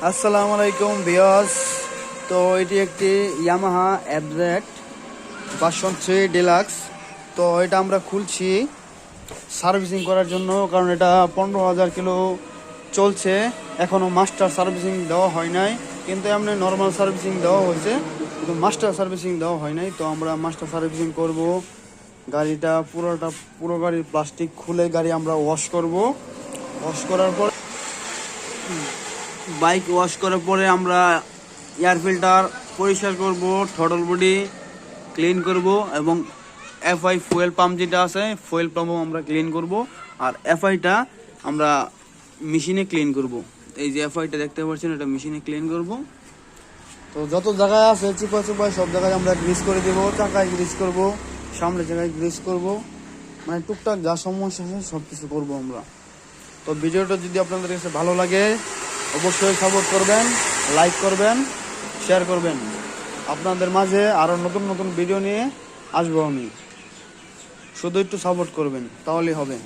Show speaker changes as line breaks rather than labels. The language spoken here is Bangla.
আসসালামু আলাইকুম ভিউয়ার্স। তো এটি একটি ইয়ামাহা অ্যাবজেক্ট ভার্সন 3 ডিলাক্স। তো এটা আমরা খুলছি সার্ভিসিং করার জন্য, কারণ এটা 15,000 কিলো চলছে, এখনও মাস্টার সার্ভিসিং দেওয়া হয় নাই। কিন্তু এমনি নর্মাল সার্ভিসিং দেওয়া হয়েছে, কিন্তু মাস্টার সার্ভিসিং দেওয়া হয় নাই। তো আমরা মাস্টার সার্ভিসিং করব। গাড়িটা পুরো গাড়ির প্লাস্টিক খুলে গাড়ি আমরা ওয়াশ করব। ওয়াশ করার পর বাইক ওয়াশ করার পরে আমরা এয়ার ফিল্টার পরিষ্কার করব, থ্রটল বডি ক্লিন করব, এবং এফআই ফুয়েল পাম্প যেটা আছে ফুয়েল পাম্পও আমরা ক্লিন করব। আর এফআইটা আমরা মেশিনে ক্লিন করব। এই যে এফআইটা দেখতে পাচ্ছেন, এটা মেশিনে ক্লিন করব। তো যত জায়গায় আছে চিপায় সব জায়গায় আমরা গ্রিস করে দেবো। চাকায় গ্রিস করব, সামনের জায়গায় গ্রিস করব, মানে টুকটাক যা সমস্যা আছে সব কিছু করবো আমরা। তো ভিডিওটা যদি আপনাদের কাছে ভালো লাগে অবশ্যই সাপোর্ট করবেন, লাইক করবেন, শেয়ার করবেন। আপনাদের মাঝে আরও নতুন নতুন ভিডিও নিয়ে আসবো আমি, শুধু একটু সাপোর্ট করবেন, তাহলেই হবে।